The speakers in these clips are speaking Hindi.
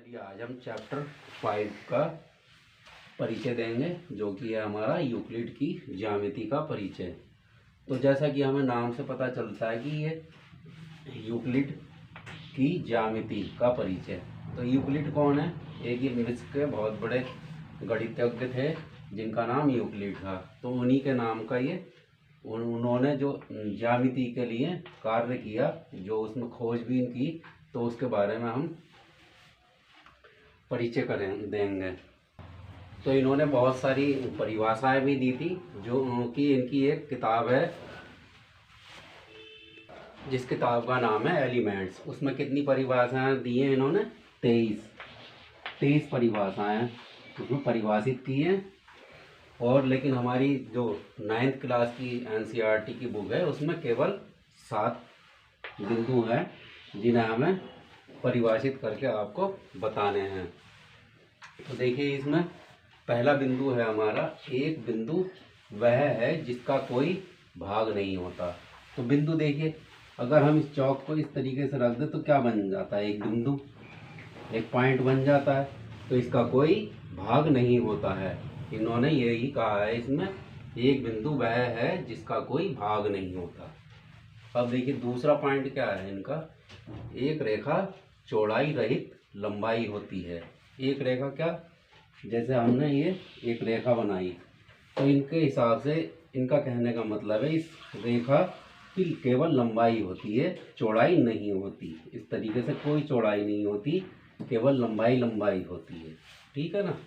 चलिए आज हम चैप्टर 5 का परिचय देंगे, जो कि है हमारा यूक्लिड की ज्यामिति का परिचय। तो जैसा कि हमें नाम से पता चलता है कि ये यूक्लिड की ज्यामिति का परिचय। तो यूक्लिड कौन है? एक ये मिस्र के बहुत बड़े गणितज्ञ थे जिनका नाम यूक्लिड था। तो उन्हीं के नाम का ये उन्होंने जो ज्यामिति के लिए कार्य किया, जो उसमें खोजबीन की, तो उसके बारे में हम परिचय देंगे। तो इन्होंने बहुत सारी परिभाषाएं भी दी थी, जो कि इनकी एक किताब है जिस किताब का नाम है एलिमेंट्स। उसमें कितनी परिभाषाएं दी हैं इन्होंने? 23 परिभाषाएं उसमें परिभाषित की हैं। और लेकिन हमारी जो 9th क्लास की एनसीईआरटी की बुक है उसमें केवल 7 बिंदु हैं जिन्हें हमें परिभाषित करके आपको बताने हैं। तो देखिए, इसमें पहला बिंदु है हमारा, एक बिंदु वह है जिसका कोई भाग नहीं होता। तो बिंदु देखिए, अगर हम इस चौक को इस तरीके से रख दें तो क्या बन जाता है? एक बिंदु, एक पॉइंट बन जाता है। तो इसका कोई भाग नहीं होता है। इन्होंने यही कहा है इसमें, एक बिंदु वह है जिसका कोई भाग नहीं होता। अब देखिए दूसरा पॉइंट क्या है इनका, एक रेखा चौड़ाई रहित लंबाई होती है। एक रेखा क्या, जैसे हमने ये एक रेखा बनाई, तो इनके हिसाब से इनका कहने का मतलब है इस रेखा की केवल लंबाई होती है, चौड़ाई नहीं होती। इस तरीके से कोई चौड़ाई नहीं होती, केवल लंबाई होती है। ठीक है ना।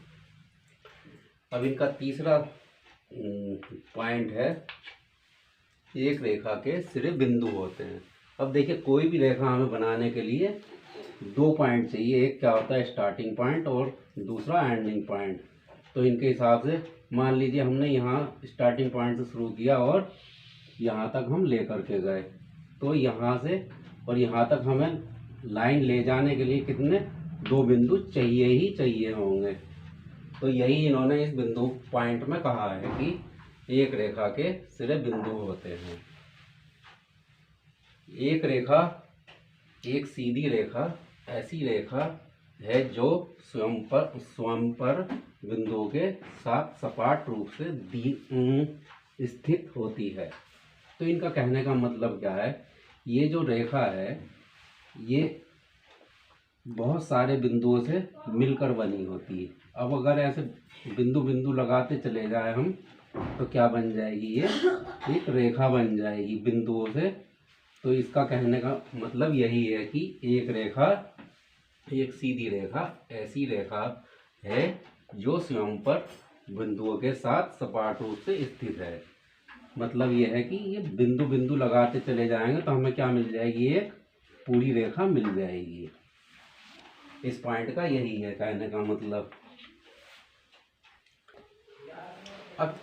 अब इनका तीसरा पॉइंट है, एक रेखा के सिरे बिंदु होते हैं। अब देखिए, कोई भी रेखा हमें बनाने के लिए 2 पॉइंट चाहिए। एक क्या होता है? स्टार्टिंग पॉइंट, और दूसरा एंडिंग पॉइंट। तो इनके हिसाब से मान लीजिए हमने यहाँ स्टार्टिंग पॉइंट से शुरू किया और यहाँ तक हम ले करके गए, तो यहाँ से और यहाँ तक हमें लाइन ले जाने के लिए कितने 2 बिंदु चाहिए ही चाहिए होंगे। तो यही इन्होंने इस बिंदु पॉइंट में कहा है कि एक रेखा के सिरे बिंदु होते हैं। एक रेखा, एक सीधी रेखा ऐसी रेखा है जो स्वयं पर बिंदुओं के साथ सपाट रूप से स्थित होती है। तो इनका कहने का मतलब क्या है, ये जो रेखा है ये बहुत सारे बिंदुओं से मिलकर बनी होती है। अब अगर ऐसे बिंदु बिंदु लगाते चले जाए हम, तो क्या बन जाएगी? ये एक रेखा बन जाएगी बिंदुओं से। तो इसका कहने का मतलब यही है कि एक रेखा, एक सीधी रेखा ऐसी रेखा है जो स्वयं पर बिंदुओं के साथ सपाट रूप से स्थित है। मतलब ये है कि ये बिंदु बिंदु लगाते चले जाएंगे तो हमें क्या मिल जाएगी? एक पूरी रेखा मिल जाएगी। इस पॉइंट का यही है कहने का मतलब। अब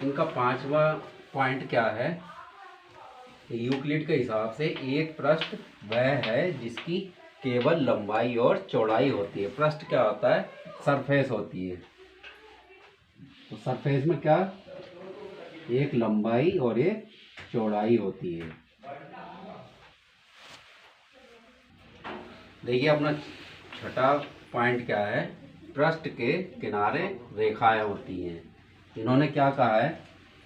इनका 5वां पॉइंट क्या है? यूक्लिड के हिसाब से एक पृष्ठ वह है जिसकी केवल लंबाई और चौड़ाई होती है। पृष्ठ क्या होता है? सरफेस होती है। तो सरफेस में क्या, एक लंबाई और एक चौड़ाई होती है। देखिए अपना छठा पॉइंट क्या है, पृष्ठ के किनारे रेखाएं होती हैं। इन्होंने क्या कहा है,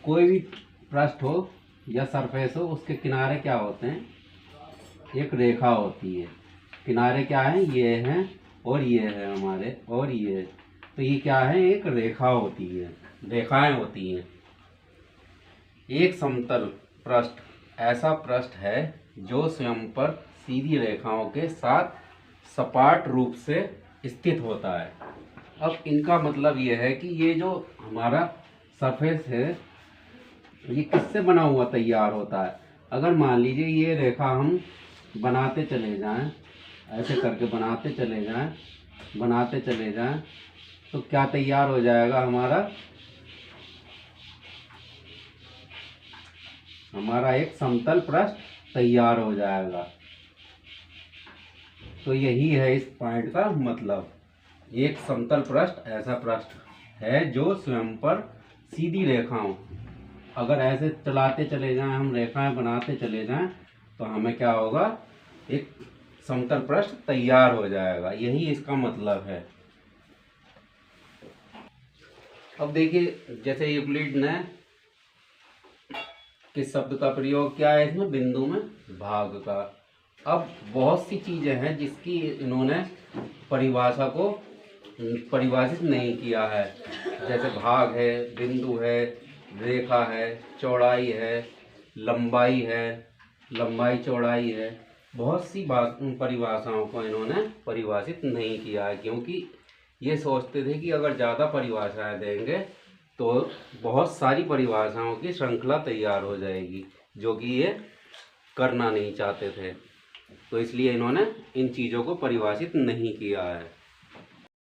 कोई भी पृष्ठ हो या सरफेस हो, उसके किनारे क्या होते हैं? एक रेखा होती है। किनारे क्या हैं? ये हैं और ये है हमारे, और ये। तो ये क्या है? एक रेखा होती है, रेखाएं होती हैं। एक समतल पृष्ठ ऐसा पृष्ठ है जो स्वयं पर सीधी रेखाओं के साथ सपाट रूप से स्थित होता है। अब इनका मतलब यह है कि ये जो हमारा सरफेस है ये किससे बना हुआ तैयार होता है? अगर मान लीजिए ये रेखा हम बनाते चले जाएं, ऐसे करके बनाते चले जाएं, तो क्या तैयार हो जाएगा? हमारा एक समतल पृष्ठ तैयार हो जाएगा। तो यही है इस पॉइंट का मतलब, एक समतल पृष्ठ ऐसा पृष्ठ है जो स्वयं पर सीधी रेखाओं, अगर ऐसे चलाते चले जाएं हम, रेखाएं बनाते चले जाएं, तो हमें क्या होगा? एक समतल पृष्ठ तैयार हो जाएगा। यही इसका मतलब है। अब देखिए, जैसे यूक्लिड ने किस शब्द का प्रयोग किया है इसमें, बिंदु में भाग का। अब बहुत सी चीजें हैं जिसकी इन्होंने परिभाषा को परिभाषित नहीं किया है, जैसे भाग है, बिंदु है, रेखा है, चौड़ाई है, लंबाई है, लंबाई चौड़ाई है। बहुत सी परिभाषाओं को इन्होंने परिभाषित नहीं किया है, क्योंकि ये सोचते थे कि अगर ज़्यादा परिभाषाएं देंगे तो बहुत सारी परिभाषाओं की श्रृंखला तैयार हो जाएगी, जो कि ये करना नहीं चाहते थे। तो इसलिए इन्होंने इन चीज़ों को परिभाषित नहीं किया है।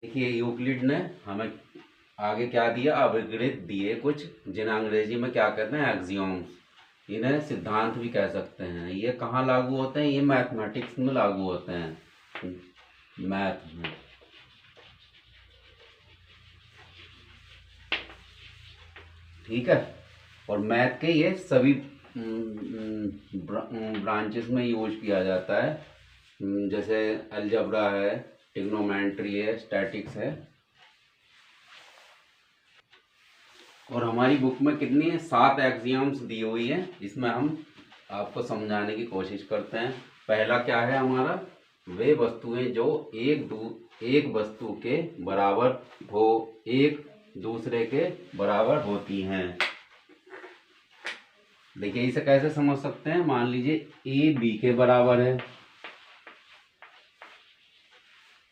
देखिए, यूक्लिड ने हमें आगे क्या दिया, अभिगृहित दिए कुछ, जिन्हें अंग्रेजी में क्या कहते हैं, एक्सियोम्स। इन्हें सिद्धांत भी कह सकते हैं। ये कहाँ लागू होते हैं, ये मैथमेटिक्स में लागू होते हैं, मैथ में। ठीक है। और मैथ के ये सभी ब्रांचेस में यूज किया जाता है, जैसे अलजेब्रा है, ट्रिग्नोमेट्री है, स्टैटिक्स है। और हमारी बुक में कितनी है, 7 एक्सियम्स दी हुई है। इसमें हम आपको समझाने की कोशिश करते हैं। पहला क्या है हमारा, वे वस्तुएं जो एक वस्तु के बराबर हो, एक दूसरे के बराबर होती हैं। देखिए, इसे कैसे समझ सकते हैं। मान लीजिए ए बी के बराबर है,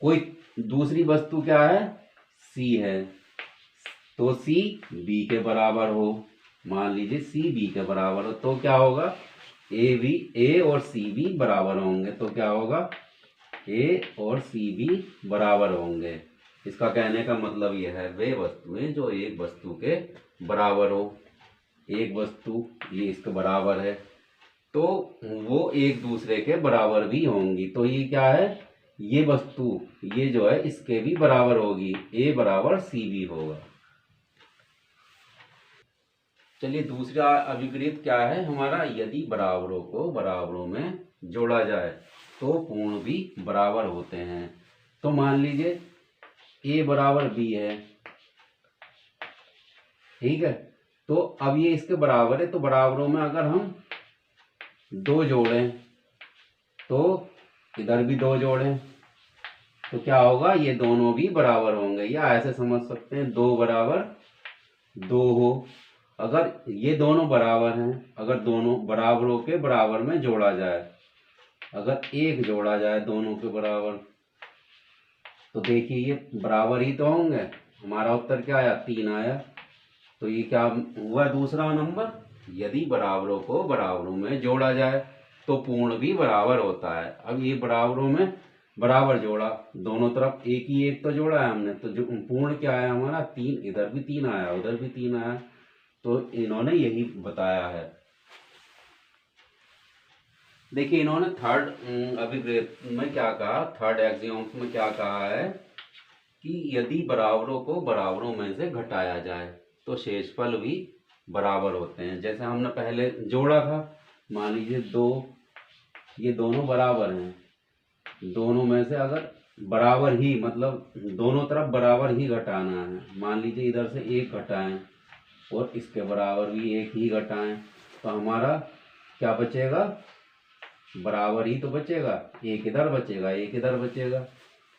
कोई दूसरी वस्तु क्या है, सी है, तो सी बी के बराबर हो। मान लीजिए सी बी के बराबर हो, तो क्या होगा, ए और सी भी बराबर होंगे। तो क्या होगा, ए और सी भी बराबर होंगे। इसका कहने का मतलब यह है, वे वस्तुएं जो एक वस्तु के बराबर हो, एक वस्तु ये इसके बराबर है, तो वो एक दूसरे के बराबर भी होंगी। तो ये क्या है, ये वस्तु ये जो है इसके भी बराबर होगी, ए बराबर सी भी होगा। चलिए, दूसरा अभिगृहित क्या है हमारा, यदि बराबरों को बराबरों में जोड़ा जाए तो पूर्ण भी बराबर होते हैं। तो मान लीजिए ए बराबर बी है, ठीक है, तो अब ये इसके बराबर है, तो बराबरों में अगर हम 2 जोड़ें तो इधर भी 2 जोड़ें तो क्या होगा, ये दोनों भी बराबर होंगे। या ऐसे समझ सकते हैं, 2 बराबर 2 हो। अगर ये दोनों बराबर हैं, अगर दोनों बराबरों के बराबर में जोड़ा जाए, अगर 1 जोड़ा जाए दोनों के बराबर, तो देखिए ये बराबर ही तो होंगे। हमारा उत्तर क्या आया, 3 आया। तो ये क्या हुआ, दूसरा नंबर, यदि बराबरों को बराबरों में जोड़ा जाए तो पूर्ण भी बराबर होता है। अब ये बराबरों में बराबर जोड़ा, दोनों तरफ एक ही एक तो जोड़ा है हमने, तो जो पूर्ण क्या आया हमारा, 3, इधर भी 3 आया, उधर भी 3 आया। तो इन्होंने यही बताया है। देखिए, इन्होंने थर्ड अभिगृहित में क्या कहा, थर्ड एक्सियोम्स में क्या कहा है कि यदि बराबरों को बराबरों में से घटाया जाए तो शेषफल भी बराबर होते हैं। जैसे हमने पहले जोड़ा था, मान लीजिए 2, ये दोनों बराबर हैं, दोनों में से अगर बराबर ही, मतलब दोनों तरफ बराबर ही घटाना है। मान लीजिए इधर से 1 घटाएं और इसके बराबर भी 1 ही घटाएं, तो हमारा क्या बचेगा, बराबर ही तो बचेगा, 1 इधर बचेगा, 1 इधर बचेगा।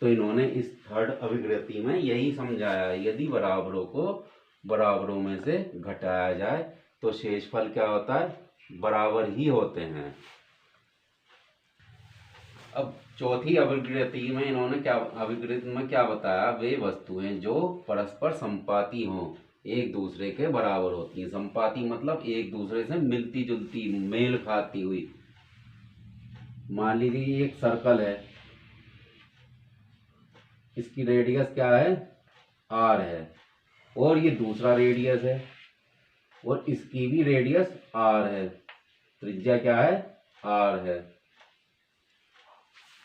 तो इन्होंने इस थर्ड अभिगृहित में यही समझाया है, यदि बराबरों को बराबरों में से घटाया जाए तो शेषफल क्या होता है, बराबर ही होते हैं। अब चौथी अभिगृहित में इन्होंने अभिगृहित में क्या बताया, वे वस्तुएं जो परस्पर संपाती हों, एक दूसरे के बराबर होती हैं। संपाती मतलब एक दूसरे से मिलती जुलती, मेल खाती हुई। मान लीजिए एक सर्कल है, इसकी रेडियस क्या है, r है, और ये दूसरा रेडियस है और इसकी भी रेडियस r है, त्रिज्या क्या है, r है।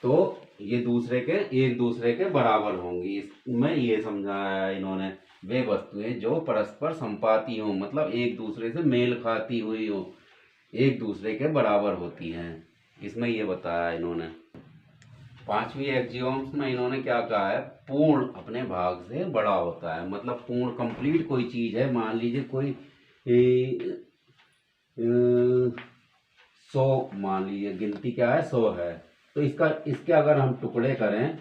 तो ये एक दूसरे के बराबर होंगी। इसमें ये समझाया है इन्होंने, वे वस्तुएं जो परस्पर संपाती हो, मतलब एक दूसरे से मेल खाती हुई हो, एक दूसरे के बराबर होती हैं। इसमें ये बताया इन्होंने। पांचवी एक्सियोम्स में इन्होंने क्या कहा है, पूर्ण अपने भाग से बड़ा होता है। मतलब पूर्ण कंप्लीट कोई चीज है, मान लीजिए कोई 100, मान लीजिए गिनती क्या है 100 है, तो इसके अगर हम टुकड़े करें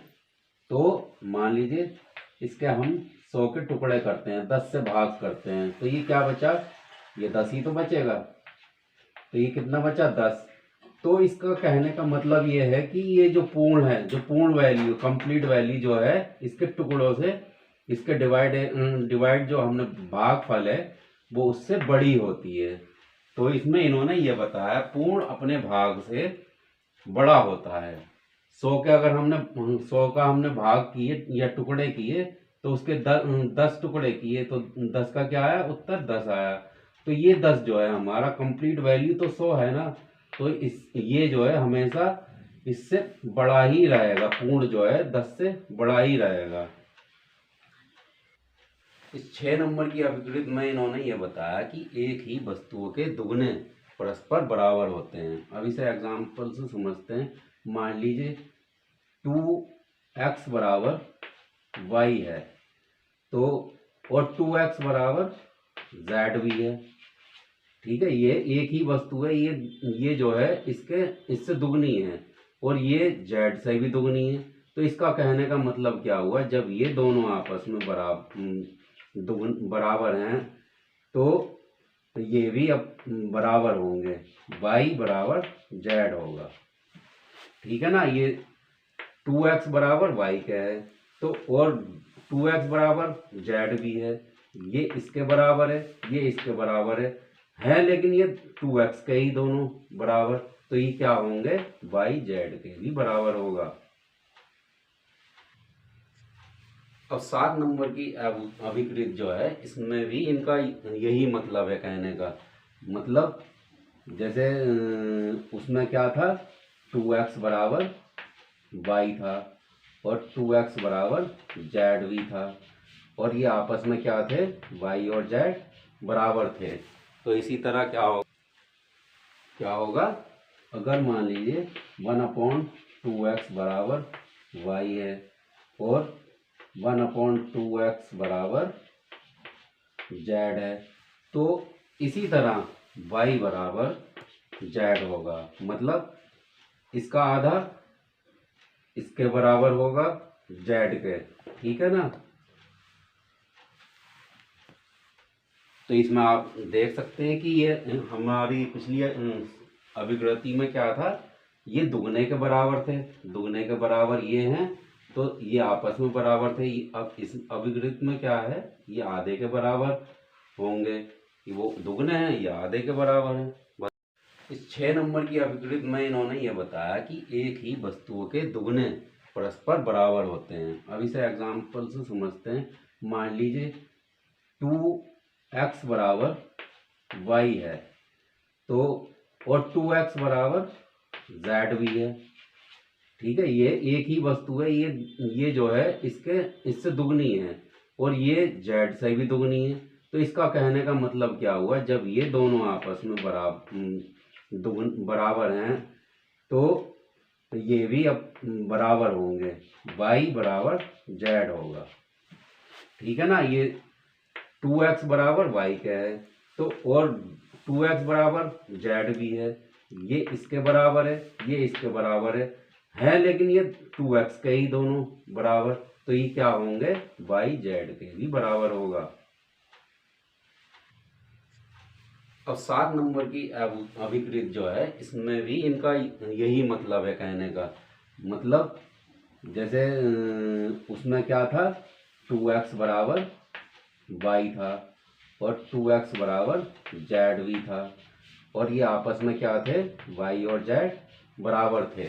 तो मान लीजिए इसके हम 100 के टुकड़े करते हैं, 10 से भाग करते हैं, तो ये क्या बचा, ये 10 ही तो बचेगा। तो ये कितना बचा, 10। तो इसका कहने का मतलब ये है कि ये जो पूर्ण है, जो पूर्ण वैल्यू कंप्लीट वैल्यू जो है, इसके टुकड़ों से इसके डिवाइड जो हमने भागफल है वो उससे बड़ी होती है। तो इसमें इन्होंने ये बताया पूर्ण अपने भाग से बड़ा होता है। 100 के अगर हमने 100 का हमने भाग किए या टुकड़े किए तो उसके 10 टुकड़े किए तो 10 का क्या आया, उत्तर 10 आया। तो ये 10 जो है हमारा कंप्लीट वैल्यू तो 100 है ना, तो ये जो है हमेशा इससे बड़ा ही रहेगा, पूर्ण जो है 10 से बड़ा ही रहेगा। इस 6 नंबर की अभिकृत में इन्होंने ये बताया कि एक ही वस्तुओं के दुगने परस्पर बराबर होते हैं। अब इसे एग्जाम्पल से समझते हैं। मान लीजिए 2x बराबर y है, तो और 2x बराबर z भी है। ठीक है, ये एक ही वस्तु है, ये जो है इससे दुगनी है और ये z से भी दुगनी है। तो इसका कहने का मतलब क्या हुआ, जब ये दोनों आपस में बराबर हैं तो ये भी अब बराबर होंगे, y बराबर z होगा। ठीक है ना, ये 2x बराबर y का है, तो और 2x बराबर z भी है, ये इसके बराबर है, ये इसके बराबर है लेकिन ये 2x के ही दोनों बराबर, तो ये क्या होंगे, y z के भी बराबर होगा। अब 7 नंबर की अभिकृत जो है, इसमें भी इनका यही मतलब है कहने का। मतलब जैसे उसमें क्या था, 2x बराबर y था और 2x बराबर z भी था, और ये आपस में क्या थे, y और z बराबर थे। तो इसी तरह क्या होगा, अगर मान लीजिए 1/2x बराबर y है और 1/2x बराबर z है, तो इसी तरह y बराबर z होगा। मतलब इसका आधा इसके बराबर होगा z के। ठीक है ना, तो इसमें आप देख सकते हैं कि ये हमारी पिछली अभिकृति में क्या था, ये दुगने के बराबर थे, दुगने के बराबर ये हैं, तो ये आपस में बराबर थे। अब इस अभिकृत में क्या है, ये आधे के बराबर होंगे, वो दुगने हैं, ये आधे के बराबर हैं। इस 6 नंबर की अभिकृत में इन्होंने ये बताया कि एक ही वस्तुओं के दुगने परस्पर बराबर होते हैं। अब इसे एग्जाम्पल से समझते हैं। मान लीजिए 2x बराबर y है, तो और 2x बराबर z भी है। ठीक है, ये एक ही वस्तु है, ये जो है इससे दुगनी है और ये z से भी दुगनी है। तो इसका कहने का मतलब क्या हुआ, जब ये दोनों आपस में बराबर हैं तो ये भी अब बराबर होंगे, y बराबर z होगा। ठीक है ना, ये 2x बराबर y का है, तो और 2x बराबर z भी है, ये इसके बराबर है, ये इसके बराबर है लेकिन ये 2x के ही दोनों बराबर, तो ये क्या होंगे, y z के भी बराबर होगा। अब 7 नंबर की अभिकृत जो है, इसमें भी इनका यही मतलब है कहने का। मतलब जैसे उसमें क्या था, 2x बराबर y था और 2x बराबर z भी था, और ये आपस में क्या थे, y और z बराबर थे।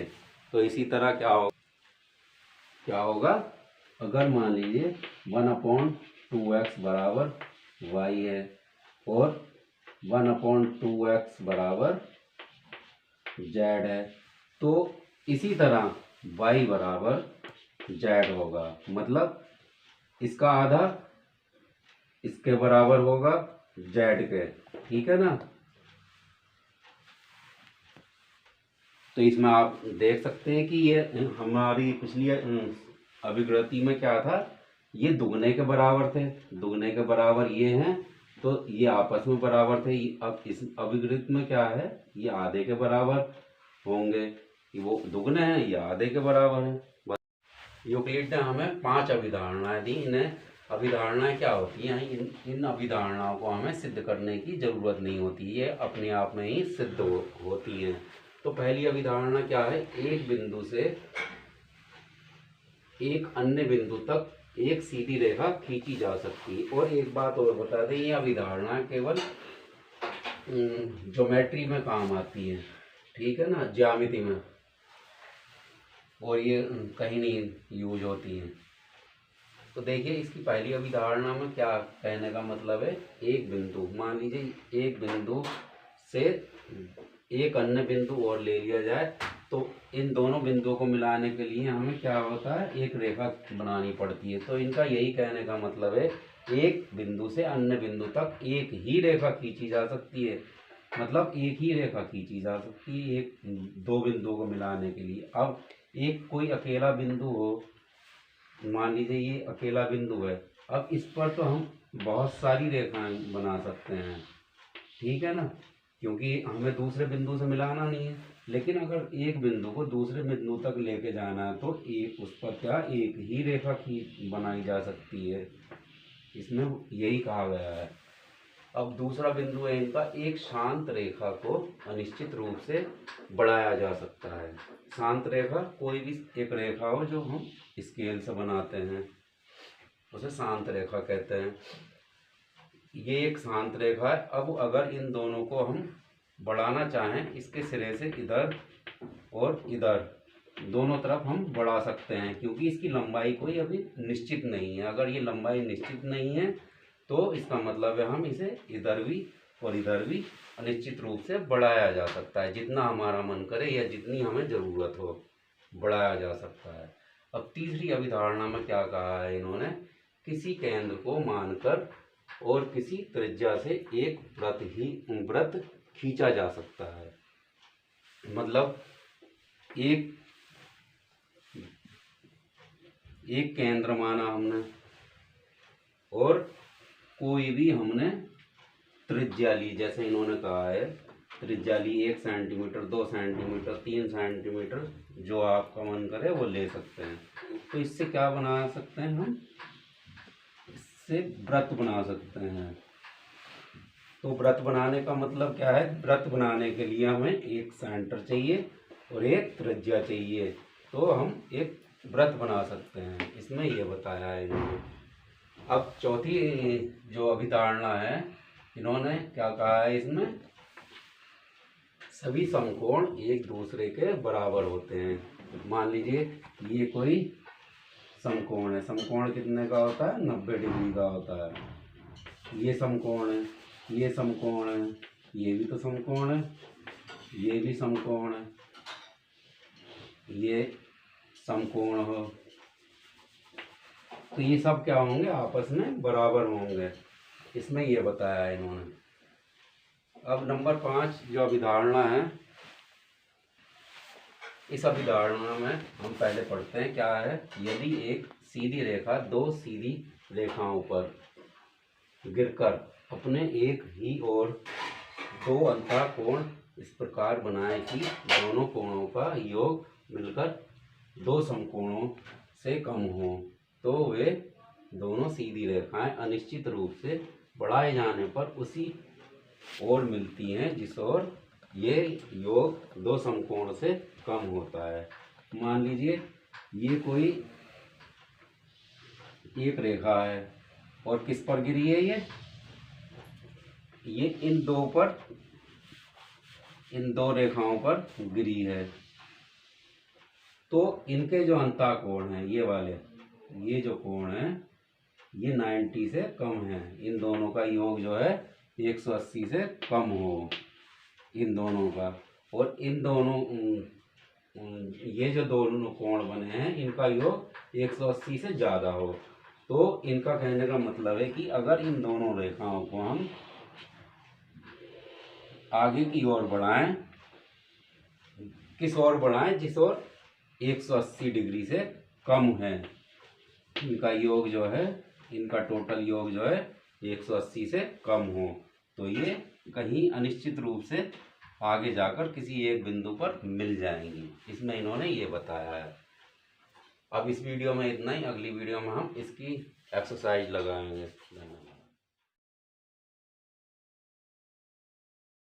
तो इसी तरह क्या होगा, अगर मान लीजिए 1/2x बराबर y है और 1/2x बराबर z है, तो इसी तरह y बराबर z होगा। मतलब इसका आधा इसके बराबर होगा z के। ठीक है ना, तो इसमें आप देख सकते हैं कि ये हमारी पिछली अभिकृति में क्या था, ये दुगने के बराबर थे, दुगने के बराबर ये हैं, तो ये आपस में बराबर थे। अब इस अभिकृति में क्या है, ये आधे के बराबर होंगे, वो दुगने हैं, ये आधे के बराबर हैं। यूक्लिड ने हमें 5 अभिधारणाएं दी। इन्हें अभिधारणाएं क्या होती हैं, इन अभिधारणाओं को हमें सिद्ध करने की जरूरत नहीं होती, ये अपने आप में ही सिद्ध होती हैं। तो पहली अभिधारणा क्या है, एक बिंदु से एक अन्य बिंदु तक एक सीधी रेखा खींची जा सकती है। और एक बात और बता दें, ये अभिधारणा केवल ज्योमेट्री में काम आती है, ठीक है ना, ज्यामिति में, और ये कहीं नहीं यूज होती है। तो देखिए इसकी पहली अभिधारणा में क्या कहने का मतलब है, एक बिंदु, मान लीजिए एक बिंदु से एक अन्य बिंदु और ले लिया जाए, तो इन दोनों बिंदुओं को मिलाने के लिए हमें क्या होता है, एक रेखा बनानी पड़ती है। तो इनका यही कहने का मतलब है, एक बिंदु से अन्य बिंदु तक एक ही रेखा खींची जा सकती है, मतलब एक ही रेखा खींची जा सकती है एक दो बिंदुओं को मिलाने के लिए। अब एक कोई अकेला बिंदु हो, मान लीजिए ये अकेला बिंदु है, अब इस पर तो हम बहुत सारी रेखाएं बना सकते हैं, ठीक है ना, क्योंकि हमें दूसरे बिंदु से मिलाना नहीं है। लेकिन अगर एक बिंदु को दूसरे बिंदु तक लेके जाना है, तो एक उस पर क्या एक ही रेखा बनाई जा सकती है, इसमें यही कहा गया है। अब दूसरा बिंदु है इनका, एक शांत रेखा को अनिश्चित रूप से बढ़ाया जा सकता है। शांत रेखा कोई भी एक रेखा हो जो हम स्केल से बनाते हैं, उसे शांत रेखा कहते हैं। ये एक शांत रेखा है। अब अगर इन दोनों को हम बढ़ाना चाहें, इसके सिरे से इधर और इधर दोनों तरफ हम बढ़ा सकते हैं, क्योंकि इसकी लंबाई कोई अभी निश्चित नहीं है। अगर ये लंबाई निश्चित नहीं है, तो इसका मतलब है हम इसे इधर भी और इधर भी अनिश्चित रूप से बढ़ाया जा सकता है, जितना हमारा मन करे या जितनी हमें ज़रूरत हो बढ़ाया जा सकता है। अब तीसरी अभिधारणा में क्या कहा है इन्होंने, किसी केंद्र को मानकर और किसी त्रिज्या से एक वृत्त खींचा जा सकता है। मतलब एक केंद्र माना हमने, और कोई भी हमने त्रिज्या ली, जैसे इन्होंने कहा है त्रिज्या ली 1 सेंटीमीटर, 2 सेंटीमीटर, 3 सेंटीमीटर, जो आपका मन करे वो ले सकते हैं। तो इससे क्या बना सकते हैं हम, इससे वृत्त बना सकते हैं। तो वृत्त बनाने का मतलब क्या है, वृत्त बनाने के लिए हमें एक सेंटर चाहिए और एक त्रिज्या चाहिए, तो हम एक वृत्त बना सकते हैं। इसमें ये बताया है इन्होंने। अब चौथी जो अभिधारणा है, इन्होंने क्या कहा है, इसमें सभी समकोण एक दूसरे के बराबर होते हैं। मान लीजिए ये कोई समकोण है, समकोण कितने का होता है, 90 डिग्री का होता है। ये समकोण है, ये समकोण है, ये भी तो समकोण है, ये भी समकोण है, ये समकोण हो, तो ये सब क्या होंगे, आपस में बराबर होंगे। इसमें ये बताया है इन्होंने। अब नंबर 5 जो अभिधारणा है, इस अभिधारणा में हम पहले पढ़ते हैं क्या है, यदि एक सीधी रेखा दो सीधी रेखाओं पर गिरकर अपने एक ही और दो अंतःकोण इस प्रकार बनाए कि दोनों कोणों का योग मिलकर दो समकोणों से कम हो, तो वे दोनों सीधी रेखाएं अनिश्चित रूप से बढ़ाए जाने पर उसी ओर मिलती हैं जिस ओर ये योग दो समकोण से कम होता है। मान लीजिए ये कोई एक रेखा है और किस पर गिरी है, ये इन दो रेखाओं पर गिरी है। तो इनके जो अंतःकोण हैं, ये वाले, ये जो कोण है ये 90 से कम है। इन दोनों का योग जो है 180 से कम हो, इन दोनों का। और इन दोनों ये जो दोनों कोण बने हैं इनका योग 180 से ज़्यादा हो। तो इनका कहने का मतलब है कि अगर इन दोनों रेखाओं को हम आगे की ओर बढ़ाएं किस ओर बढ़ाएं, जिस ओर 180 डिग्री से कम है। इनका योग जो है, इनका टोटल योग जो है 180 से कम हो, तो ये कहीं अनिश्चित रूप से आगे जाकर किसी एक बिंदु पर मिल जाएंगी। इसमें इन्होंने ये बताया है। अब इस वीडियो में इतना ही, अगली वीडियो में हम इसकी एक्सरसाइज लगाएंगे।